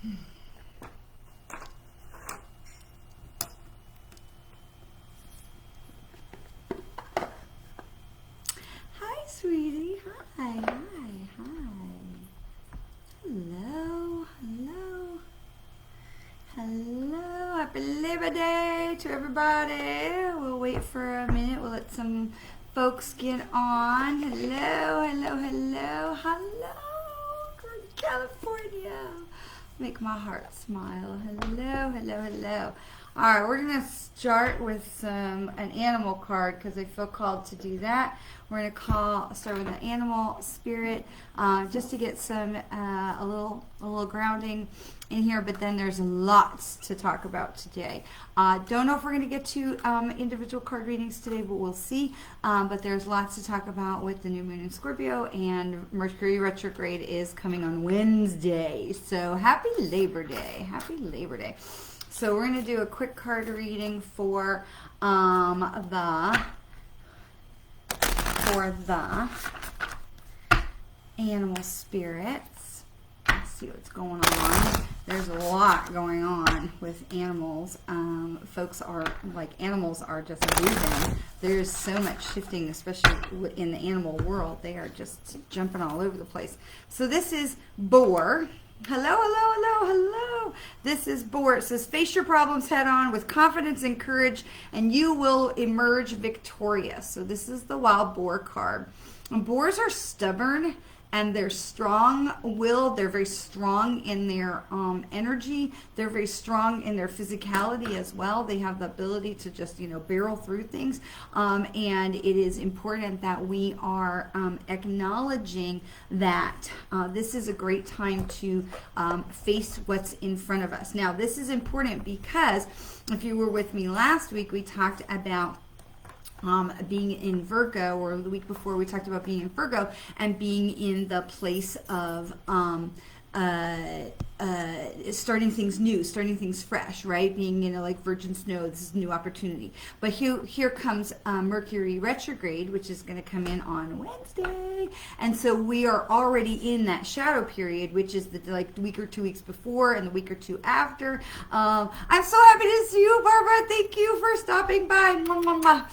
Hi, sweetie. Hi, hi, hi. Hello, hello. Hello. Happy Labor Day to everybody. We'll wait for a minute. We'll let some folks get on. Hello, hello, hello, hello. From California. Make my heart smile. Hello, hello, hello. All right, we're going to start with an animal card because I feel called to do that. We're going to start with an animal spirit just to get some a little grounding in here. But then there's lots to talk about today. Don't know if we're going to get to individual card readings today, but we'll see. But there's lots to talk about with the new moon in Scorpio, and Mercury retrograde is coming on Wednesday. So happy Labor Day! Happy Labor Day! So we're going to do a quick card reading for the animal spirits. Let's see what's going on. There's a lot going on with animals. Folks are like, animals are just moving. There's so much shifting, especially in the animal world. They are just jumping all over the place. So this is boar. Hello, hello, hello, hello. This is boar. It says, face your problems head on with confidence and courage, and you will emerge victorious. So this is the wild boar card. And boars are stubborn, and they're strong-willed. They're very strong in their energy. They're very strong in their physicality as well. They have the ability to just, barrel through things. And it is important that we are acknowledging that this is a great time to face what's in front of us. Now, this is important because if you were with me last week, we talked about being in Virgo, or the week before we talked about being in Virgo and being in the place of starting things new, starting things fresh, right? Being, like virgin snow, this is new opportunity. But here comes Mercury retrograde, which is going to come in on Wednesday. And so we are already in that shadow period, which is the week or 2 weeks before and the week or two after. I'm so happy to see you, Barbara. Thank you for stopping by. Mwah,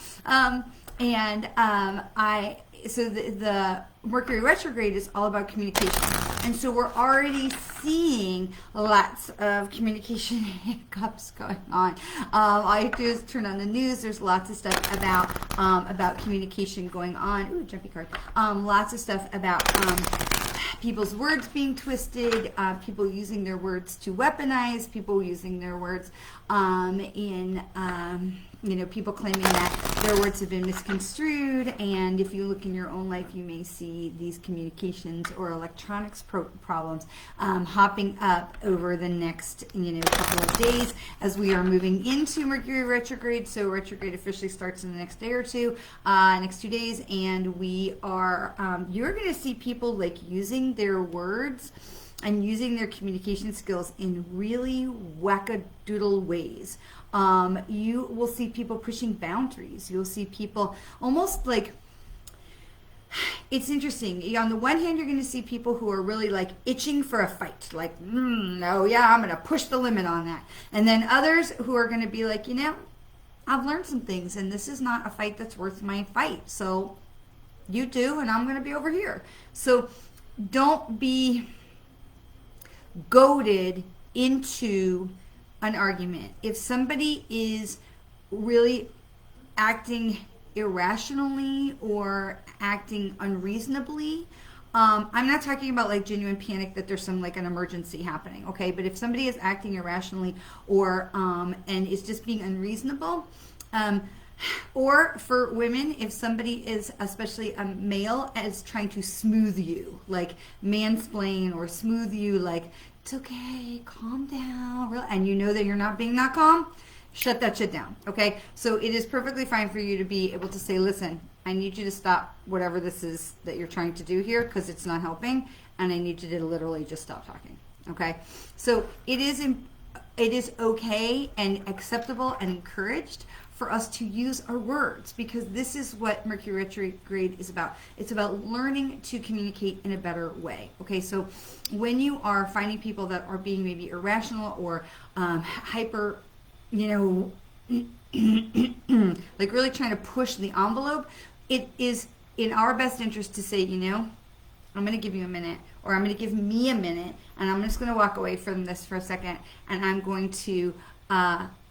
mwah. So the Mercury retrograde is all about communication. And so we're already seeing lots of communication hiccups going on. All you have to do is turn on the news. There's lots of stuff about communication going on. Ooh, jumpy card. Lots of stuff about people's words being twisted, people using their words to weaponize, people using their words people claiming that their words have been misconstrued. And if you look in your own life, you may see these communications or electronics problems hopping up over the next couple of days as we are moving into Mercury retrograde. So retrograde officially starts in the next day or two, next 2 days, and we are you're going to see people using their words and using their communication skills in really wackadoodle ways. You will see people pushing boundaries. You'll see people almost it's interesting. On the one hand, you're going to see people who are really itching for a fight. Oh yeah, I'm going to push the limit on that. And then others who are going to be I've learned some things, and this is not a fight that's worth my fight. So you do, and I'm going to be over here. So don't be goaded into an argument. If somebody is really acting irrationally or acting unreasonably, I'm not talking about genuine panic that there's some an emergency happening, okay? But if somebody is acting irrationally or and is just being unreasonable, or for women, if somebody is, especially a male, is trying to smooth you, mansplain or smooth you, it's okay, calm down, and you know that you're not being not calm, shut that shit down, okay? So it is perfectly fine for you to be able to say, listen, I need you to stop whatever this is that you're trying to do here because it's not helping, and I need you to literally just stop talking, okay? So it is it is okay and acceptable and encouraged for us to use our words, because this is what Mercury retrograde is about. It's about learning to communicate in a better way. Okay, so when you are finding people that are being maybe irrational or hyper, you know, like really trying to push the envelope, it is in our best interest to say, you know, I'm going to give you a minute, or I'm going to give me a minute, and I'm just going to walk away from this for a second, and I'm going to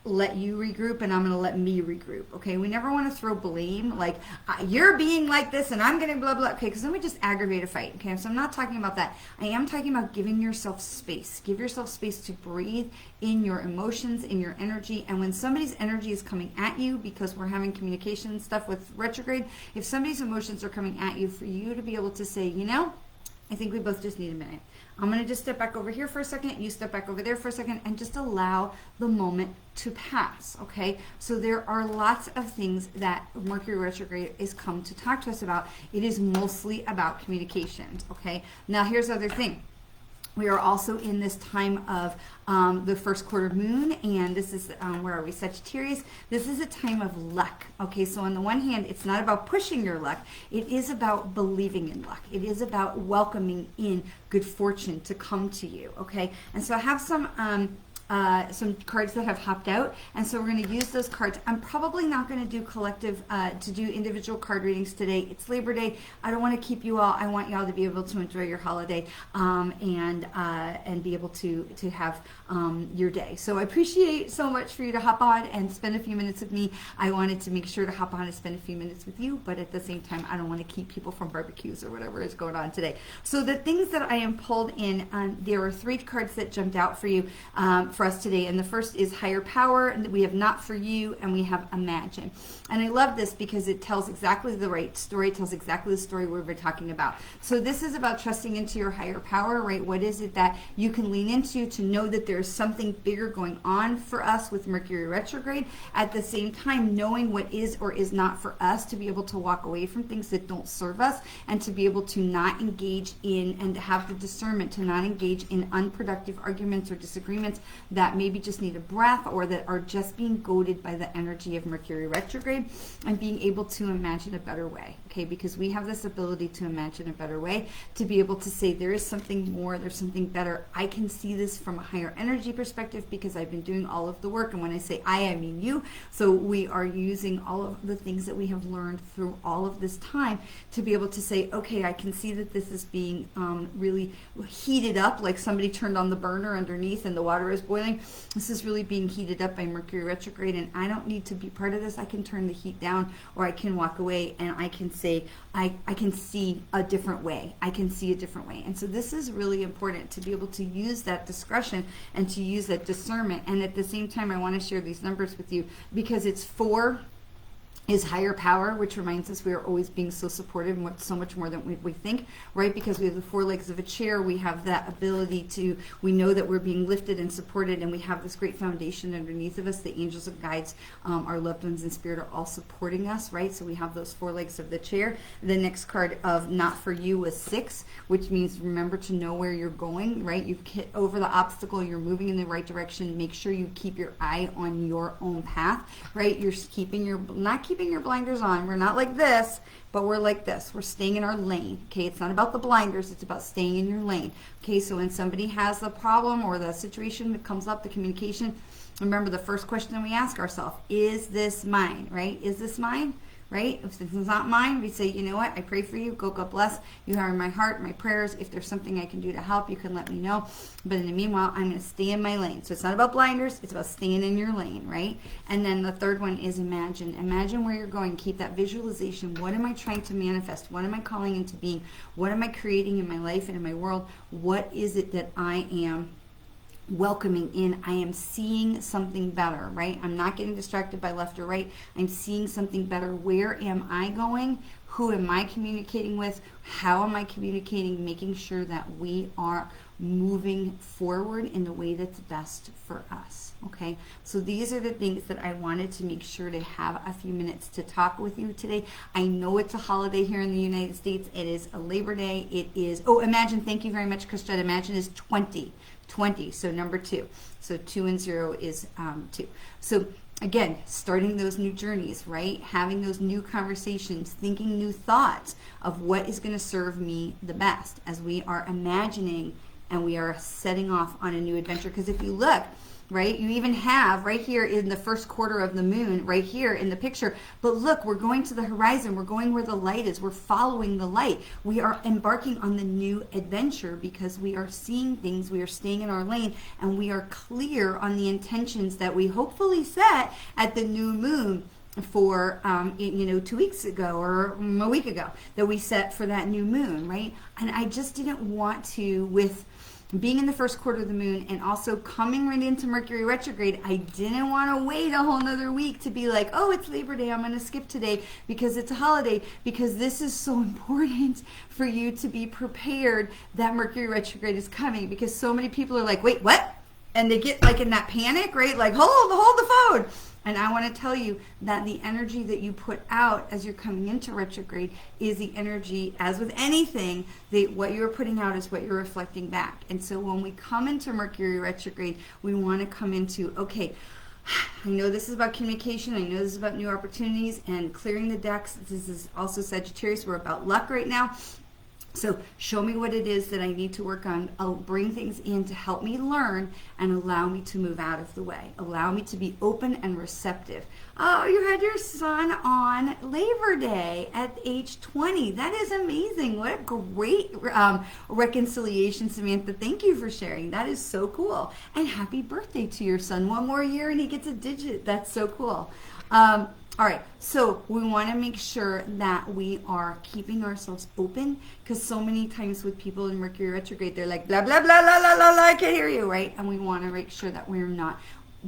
let you regroup, and I'm going to let me regroup. Okay, we never want to throw blame, like you're being like this and I'm going to blah blah. Okay, because then we just aggravate a fight. Okay, so I'm not talking about that. I am talking about giving yourself space. Give yourself space to breathe in your emotions, in your energy. And when somebody's energy is coming at you, because we're having communication stuff with retrograde, if somebody's emotions are coming at you, for you to be able to say, you know, I think we both just need a minute. I'm going to just step back over here for a second. You step back over there for a second, and just allow the moment to pass. Okay. So there are lots of things that Mercury retrograde is come to talk to us about. It is mostly about communications. Okay. Now here's the other thing. We are also in this time of the first quarter moon, and this is, where are we, Sagittarius? This is a time of luck. Okay, so on the one hand, it's not about pushing your luck. It is about believing in luck. It is about welcoming in good fortune to come to you. Okay, and so I have some cards that have hopped out, and so we're going to use those cards. I'm probably not going to do collective, to do individual card readings today. It's Labor Day. I don't want to keep you all. I want y'all to be able to enjoy your holiday, and be able to have your day. So I appreciate so much for you to hop on and spend a few minutes with me. I wanted to make sure to hop on and spend a few minutes with you, but at the same time, I don't want to keep people from barbecues or whatever is going on today. So the things that I am pulled in, there are 3 cards that jumped out for you, for us today, and the first is Higher Power, and we have Not For You, and we have Imagine. And I love this because it tells exactly the right story. It tells exactly the story we've been talking about. So this is about trusting into your higher power, right? What is it that you can lean into to know that there's something bigger going on for us with Mercury retrograde? At the same time, knowing what is or is not for us, to be able to walk away from things that don't serve us, and to be able to not engage in, and to have the discernment to not engage in unproductive arguments or disagreements that maybe just need a breath, or that are just being goaded by the energy of Mercury retrograde, and being able to imagine a better way. Okay, because we have this ability to imagine a better way, to be able to say there is something more, there's something better. I can see this from a higher energy perspective because I've been doing all of the work. And when I say I mean you. So we are using all of the things that we have learned through all of this time to be able to say, okay, I can see that this is being really heated up, like somebody turned on the burner underneath and the water is boiling. This is really being heated up by Mercury retrograde, and I don't need to be part of this. I can turn the heat down, or I can walk away, and I can say, I can see a different way. I can see a different way. And so this is really important, to be able to use that discretion and to use that discernment. And at the same time, I want to share these numbers with you because it's 4 is higher power, which reminds us we are always being so supported and so much more than we think, right? Because we have the 4 legs of a chair. We have that ability to, we know that we're being lifted and supported, and we have this great foundation underneath of us. The angels and guides, our loved ones in spirit, are all supporting us, right? So we have those 4 legs of the chair. The next card of Not For You was 6, which means remember to know where you're going, right? You've hit over the obstacle, you're moving in the right direction. Make sure you keep your eye on your own path, right? You're keeping your, not keeping your blinders on. We're not like this, but we're like this. We're staying in our lane. Okay, it's not about the blinders, it's about staying in your lane. Okay, so when somebody has the problem or the situation that comes up, the communication, remember the first question we ask ourselves, is this mine, right? Is this mine? Right? If this is not mine, we say, you know what? I pray for you. Go, God bless. You are in my heart, my prayers. If there's something I can do to help, you can let me know. But in the meanwhile, I'm going to stay in my lane. So it's not about blinders. It's about staying in your lane, right? And then the third one is imagine. Imagine where you're going. Keep that visualization. What am I trying to manifest? What am I calling into being? What am I creating in my life and in my world? What is it that I am welcoming in? I am seeing something better, right? I'm not getting distracted by left or right. I'm seeing something better. Where am I going? Who am I communicating with? How am I communicating? Making sure that we are moving forward in the way that's best for us. Okay, so these are the things that I wanted to make sure to have a few minutes to talk with you today. I know it's a holiday here in the United States. It is a Labor Day. It is, oh, Imagine, thank you very much, Christian. Imagine is 20. 20. So number 2. So 2 and 0 is 2. So again, starting those new journeys, right? Having those new conversations, thinking new thoughts of what is going to serve me the best as we are imagining and we are setting off on a new adventure. Because if you look, right, you even have right here in the first quarter of the moon, right here in the picture. But look, we're going to the horizon. We're going where the light is. We're following the light. We are embarking on the new adventure because we are seeing things. We are staying in our lane, and we are clear on the intentions that we hopefully set at the new moon for 2 weeks ago or a week ago that we set for that new moon, right? And I just didn't want to, with being in the first quarter of the moon and also coming right into Mercury retrograde, I didn't want to wait a whole nother week to be like, oh, it's Labor Day, I'm going to skip today because it's a holiday, because this is so important for you to be prepared that Mercury retrograde is coming, because so many people are like, wait, what? And they get like in that panic, right? Like, hold the phone. And I want to tell you that the energy that you put out as you're coming into retrograde is the energy, as with anything, that what you're putting out is what you're reflecting back. And so when we come into Mercury retrograde, we want to come into, okay, I know this is about communication. I know this is about new opportunities and clearing the decks. This is also Sagittarius. We're about luck right now. So show me what it is that I need to work on. I'll bring things in to help me learn and allow me to move out of the way. Allow me to be open and receptive. Oh, you had your son on Labor Day at age 20. That is amazing. What a great reconciliation, Samantha. Thank you for sharing. That is so cool. And happy birthday to your son. One more year and he gets a digit. That's so cool. All right, so we want to make sure that we are keeping ourselves open, because so many times with people in Mercury retrograde, they're like, blah, blah, blah, blah, blah, blah, blah, I can't hear you, right? And we want to make sure that we're not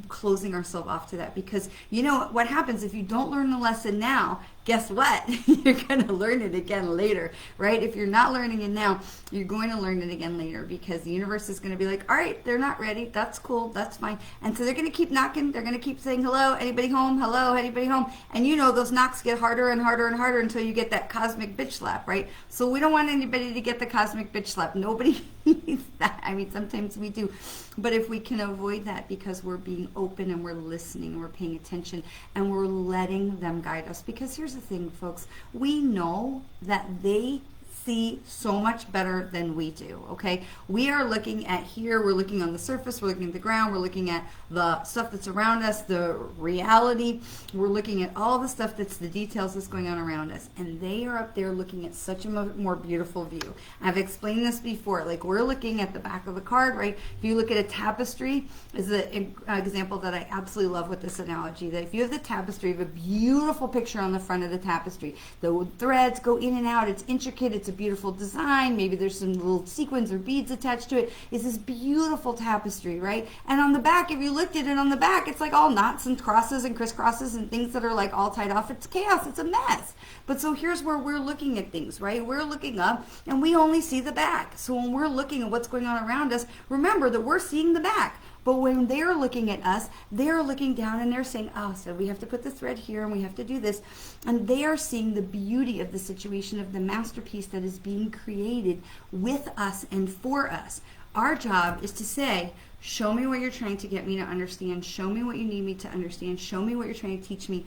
closing ourselves off to that, because you know what happens if you don't learn the lesson now, guess what? You're going to learn it again later, right? If you're not learning it now, you're going to learn it again later, because the universe is going to be like, all right, they're not ready. That's cool. That's fine. And so they're going to keep knocking. They're going to keep saying, hello, anybody home? Hello, anybody home? And you know those knocks get harder and harder and harder until you get that cosmic bitch slap, right? So we don't want anybody to get the cosmic bitch slap. Nobody needs that. I mean, sometimes we do. But if we can avoid that because we're being open and we're listening and we're paying attention and we're letting them guide us, because here's the thing, folks, we know that they see so much better than we do, okay? We are looking at here, we're looking on the surface, we're looking at the ground, we're looking at the stuff that's around us, the reality, we're looking at all the stuff that's the details that's going on around us, and they are up there looking at such a more beautiful view. I've explained this before, like we're looking at the back of the card, right? If you look at a tapestry, is an example that I absolutely love with this analogy, that if you have the tapestry, you have a beautiful picture on the front of the tapestry, the threads go in and out, it's intricate, it's a beautiful design, maybe there's some little sequins or beads attached to it. It's this beautiful tapestry, right? And on the back, if you looked at it on the back, it's like all knots and crosses and crisscrosses and things that are like all tied off. It's chaos, it's a mess. But so here's where we're looking at things, right? We're looking up and we only see the back. So when we're looking at what's going on around us, remember that we're seeing the back. But when they're looking at us, they're looking down and they're saying, oh, so we have to put the thread here and we have to do this. And they are seeing the beauty of the situation, of the masterpiece that is being created with us and for us. Our job is to say, show me what you're trying to get me to understand. Show me what you need me to understand. Show me what you're trying to teach me.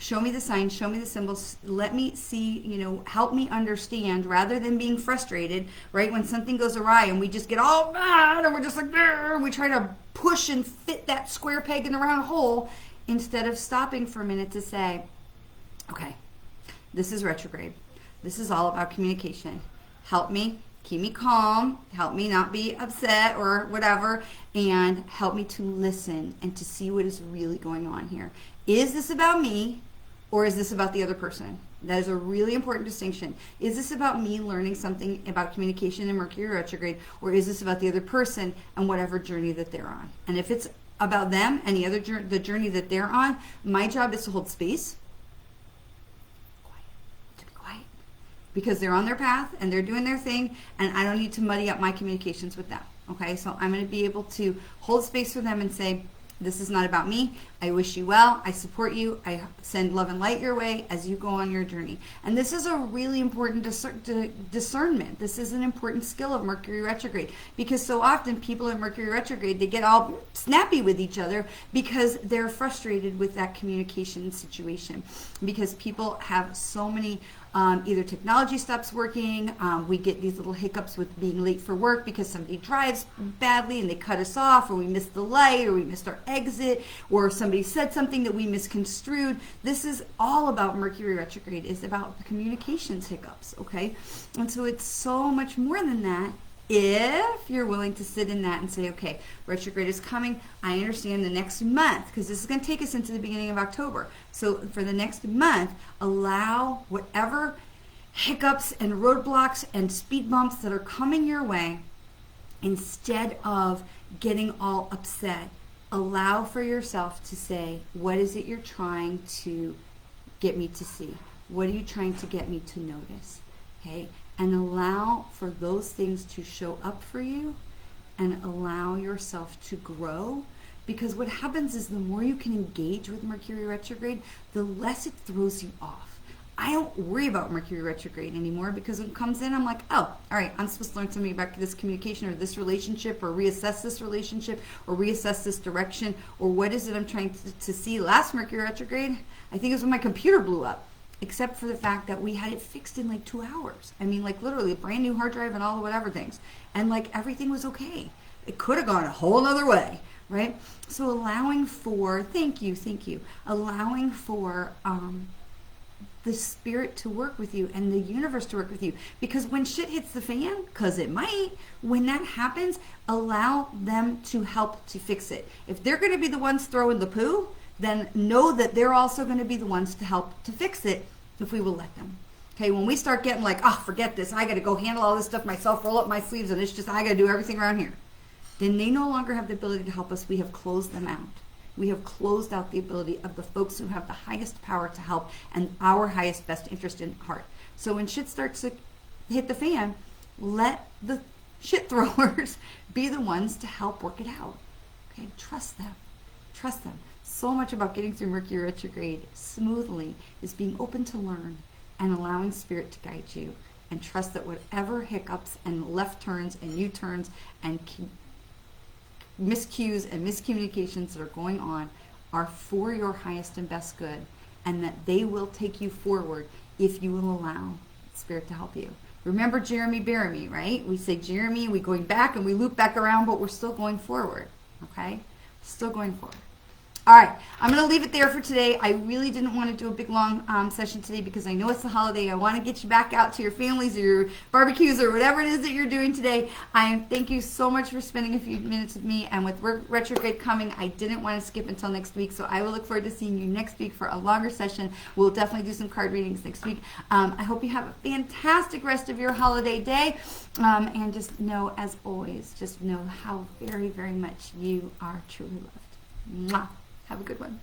Show me the signs, show me the symbols, let me see, help me understand, rather than being frustrated, right? When something goes awry and we just get all mad and we're just like, and we try to push and fit that square peg in the round hole, instead of stopping for a minute to say, okay, this is retrograde. This is all about communication. Help me, keep me calm, help me not be upset or whatever, and help me to listen and to see what is really going on here. Is this about me? Or is this about the other person? That is a really important distinction. Is this about me learning something about communication in Mercury retrograde, or is this about the other person and whatever journey that they're on? And if it's about them and the journey that they're on, my job is to hold space, to be quiet, because they're on their path and they're doing their thing, and I don't need to muddy up my communications with them. Okay, so I'm going to be able to hold space for them and say, This is not about me. I wish you well. I support you. I send love and light your way as you go on your journey. And this is a really important discernment. This is an important skill of Mercury retrograde, because so often people in Mercury retrograde, they get all snappy with each other because they're frustrated with that communication situation, because people have so many either technology stops working, we get these little hiccups with being late for work because somebody drives badly and they cut us off, or we missed the light, or we missed our exit, or somebody said something that we misconstrued. This is all about Mercury retrograde. It's about the communications hiccups, okay? And so it's so much more than that. If you're willing to sit in that and say, okay, retrograde is coming, I understand the next month, because this is going to take us into the beginning of October. So for the next month, allow whatever hiccups and roadblocks and speed bumps that are coming your way, instead of getting all upset, allow for yourself to say, what is it you're trying to get me to see? What are you trying to get me to notice? Okay? And allow for those things to show up for you, and allow yourself to grow. Because what happens is the more you can engage with Mercury retrograde, the less it throws you off. I don't worry about Mercury retrograde anymore, because when it comes in, I'm like, oh, all right, I'm supposed to learn something about this communication or this relationship, or reassess this relationship, or reassess this direction, or what is it I'm trying to see. Last Mercury retrograde, I think it was when my computer blew up. Except for the fact that we had it fixed in like 2 hours. I mean, like literally a brand new hard drive and all the whatever things. And like everything was okay. It could have gone a whole other way, right? So allowing for, thank you, allowing for the spirit to work with you and the universe to work with you. Because when shit hits the fan, because it might, when that happens, allow them to help to fix it. If they're going to be the ones throwing the poo, then know that they're also going to be the ones to help to fix it if we will let them. Okay, when we start getting like, oh, forget this, I got to go handle all this stuff myself, roll up my sleeves, and it's just, I got to do everything around here, then they no longer have the ability to help us. We have closed them out. We have closed out the ability of the folks who have the highest power to help and our highest best interest in heart. So when shit starts to hit the fan, let the shit throwers be the ones to help work it out. Okay, trust them. Trust them. So much about getting through Mercury retrograde smoothly is being open to learn and allowing spirit to guide you, and trust that whatever hiccups and left turns and U-turns and miscues and miscommunications that are going on are for your highest and best good, and that they will take you forward if you will allow spirit to help you. Remember Jeremy Bearimy, right? We say Jeremy, we going back and we loop back around, but we're still going forward, okay? Still going forward. All right, I'm going to leave it there for today. I really didn't want to do a big, long session today because I know it's the holiday. I want to get you back out to your families or your barbecues or whatever it is that you're doing today. I thank you so much for spending a few minutes with me. And with retrograde coming, I didn't want to skip until next week. So I will look forward to seeing you next week for a longer session. We'll definitely do some card readings next week. I hope you have a fantastic rest of your holiday day. And just know, as always, just know how very, very much you are truly loved. Mwah. Have a good one.